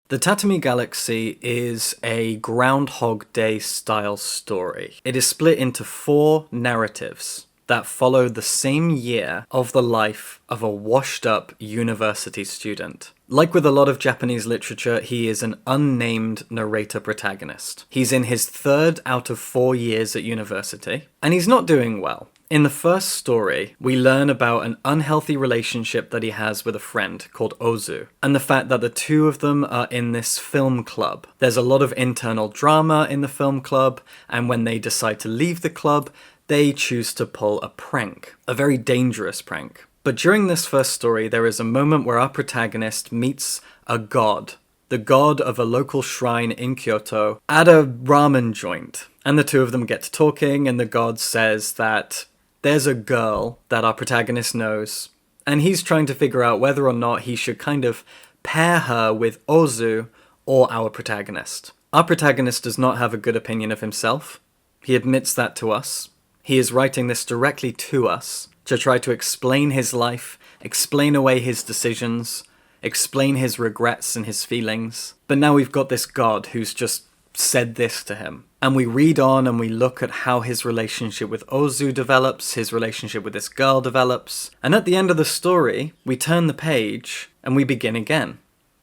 The Tatami Galaxy is a Groundhog Day style story. It is split into 4 narratives that follow the same year of the life of a washed-up university student. Like with a lot of Japanese literature, he is an unnamed narrator protagonist. He's in his 3rd out of 4 years at university, and he's not doing well. In the first story, we learn about an unhealthy relationship that he has with a friend called Ozu, and the fact that the two of them are in this film club. There's a lot of internal drama in the film club, and when they decide to leave the club, they choose to pull a prank. A very dangerous prank. But during this first story, there is a moment where our protagonist meets a god. The god of a local shrine in Kyoto at a ramen joint. And the two of them get to talking, and the god says that there's a girl that our protagonist knows, and he's trying to figure out whether or not he should kind of pair her with Ozu or our protagonist. Our protagonist does not have a good opinion of himself. He admits that to us. He is writing this directly to us to try to explain his life, explain away his decisions, explain his regrets and his feelings. But now we've got this god who's just said this to him. And we read on and we look at how his relationship with Ozu develops, his relationship with this girl develops. And at the end of the story, we turn the page and we begin again.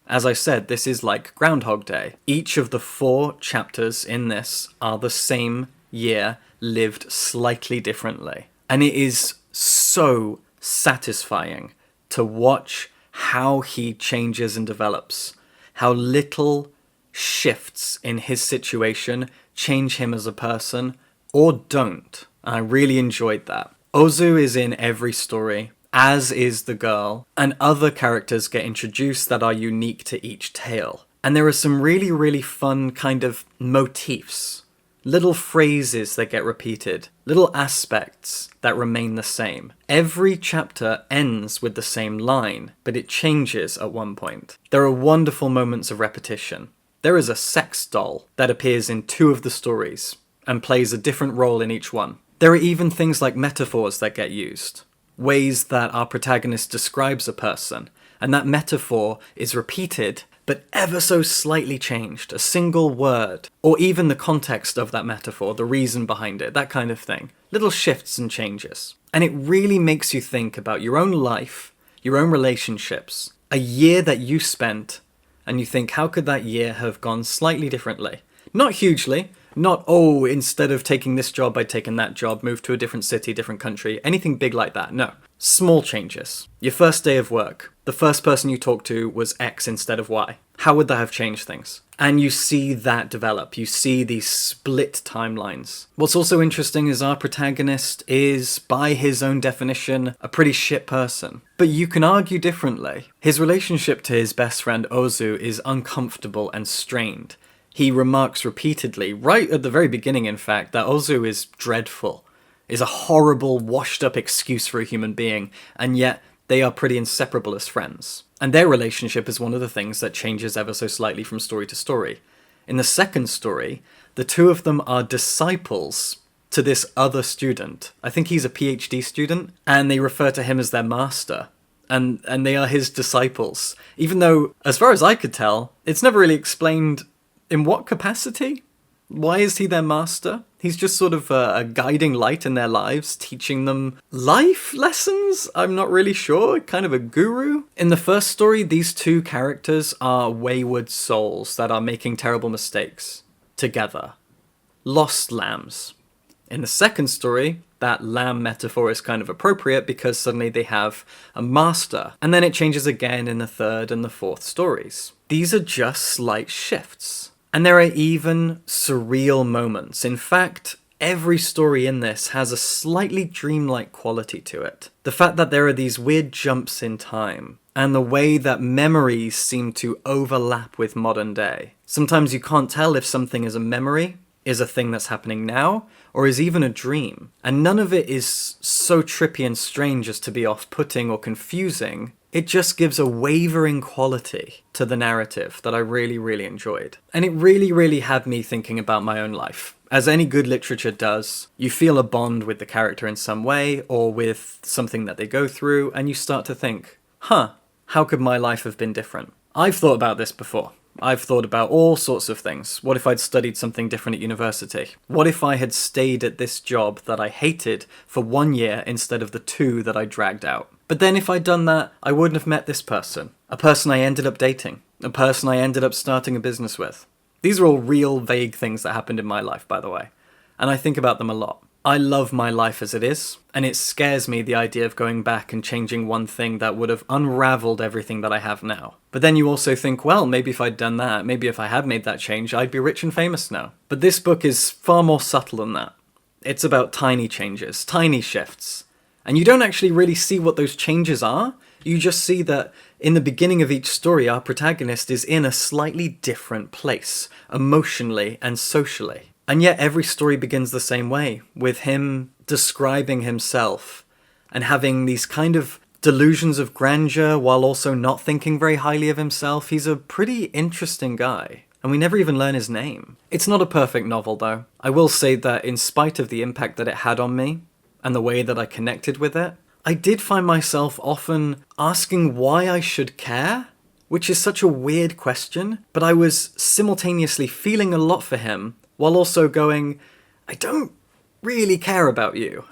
As I said, this is like Groundhog Day. Each of the 4 chapters in this are the same year, lived slightly differently. And it is so satisfying to watch how he changes and develops. How little shifts in his situation change him as a person, or don't. I really enjoyed that. Ozu is in every story, as is the girl, and other characters get introduced that are unique to each tale. And there are some really, really fun kind of motifs. Little phrases that get repeated, little aspects that remain the same. Every chapter ends with the same line, but it changes at one point. There are wonderful moments of repetition. There is a sex doll that appears in 2 of the stories, and plays a different role in each one. There are even things like metaphors that get used. Ways that our protagonist describes a person, and that metaphor is repeated, but ever so slightly changed. A single word, or even the context of that metaphor, the reason behind it, that kind of thing. Little shifts and changes. And it really makes you think about your own life, your own relationships, a year that you spent, and you think, how could that year have gone slightly differently? Not hugely, not, oh, instead of taking this job, I'd taken that job, moved to a different city, different country, anything big like that, no. Small changes. Your first day of work, the first person you talked to was X instead of Y. How would that have changed things? And you see that develop, you see these split timelines. What's also interesting is our protagonist is, by his own definition, a pretty shit person. But you can argue differently. His relationship to his best friend Ozu is uncomfortable and strained. He remarks repeatedly, right at the very beginning in fact, that Ozu is dreadful, is a horrible, washed-up excuse for a human being, and yet they are pretty inseparable as friends. And their relationship is one of the things that changes ever so slightly from story to story. In the second story, the 2 of them are disciples to this other student. I think he's a PhD student, and they refer to him as their master. And they are his disciples. Even though, as far as I could tell, it's never really explained in what capacity? Why is he their master? He's just sort of a guiding light in their lives, teaching them life lessons? I'm not really sure, kind of a guru. In the first story, these 2 characters are wayward souls that are making terrible mistakes together. Lost lambs. In the second story, that lamb metaphor is kind of appropriate because suddenly they have a master. And then it changes again in the 3rd and the 4th stories. These are just slight shifts. And there are even surreal moments. In fact, every story in this has a slightly dreamlike quality to it. The fact that there are these weird jumps in time, and the way that memories seem to overlap with modern day. Sometimes you can't tell if something is a memory, is a thing that's happening now, or is even a dream. And none of it is so trippy and strange as to be off-putting or confusing. It just gives a wavering quality to the narrative that I really, really enjoyed. And it really, really had me thinking about my own life. As any good literature does, you feel a bond with the character in some way, or with something that they go through, and you start to think, how could my life have been different? I've thought about this before. I've thought about all sorts of things. What if I'd studied something different at university? What if I had stayed at this job that I hated for 1 year instead of the 2 that I dragged out? But then if I'd done that, I wouldn't have met this person. A person I ended up dating. A person I ended up starting a business with. These are all real vague things that happened in my life, by the way. And I think about them a lot. I love my life as it is, and it scares me the idea of going back and changing one thing that would have unraveled everything that I have now. But then you also think, well, maybe if I'd done that, maybe if I had made that change, I'd be rich and famous now. But this book is far more subtle than that. It's about tiny changes, tiny shifts. And you don't actually really see what those changes are. You just see that in the beginning of each story, our protagonist is in a slightly different place, emotionally and socially. And yet every story begins the same way, with him describing himself and having these kind of delusions of grandeur while also not thinking very highly of himself. He's a pretty interesting guy, and we never even learn his name. It's not a perfect novel, though. I will say that in spite of the impact that it had on me and the way that I connected with it, I did find myself often asking why I should care, which is such a weird question, but I was simultaneously feeling a lot for him while also going, I don't really care about you,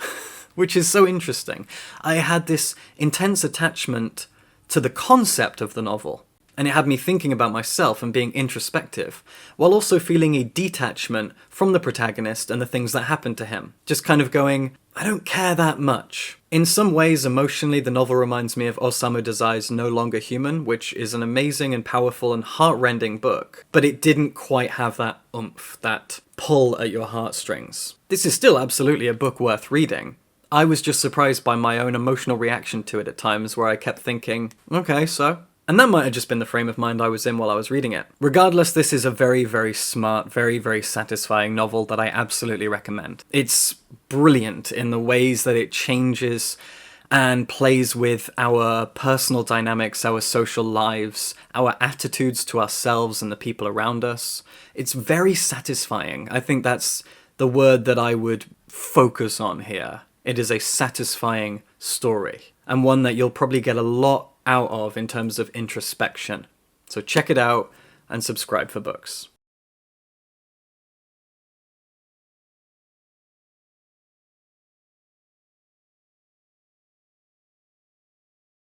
which is so interesting. I had this intense attachment to the concept of the novel, and it had me thinking about myself and being introspective, while also feeling a detachment from the protagonist and the things that happened to him. Just kind of going, I don't care that much. In some ways, emotionally, the novel reminds me of Osamu Dazai's No Longer Human, which is an amazing and powerful and heart-rending book, but it didn't quite have that oomph, that pull at your heartstrings. This is still absolutely a book worth reading. I was just surprised by my own emotional reaction to it at times, where I kept thinking, okay, so... And that might have just been the frame of mind I was in while I was reading it. Regardless, this is a very, very smart, very, very satisfying novel that I absolutely recommend. It's brilliant in the ways that it changes and plays with our personal dynamics, our social lives, our attitudes to ourselves and the people around us. It's very satisfying. I think that's the word that I would focus on here. It is a satisfying story, and one that you'll probably get a lot out of in terms of introspection. So check it out and subscribe for books.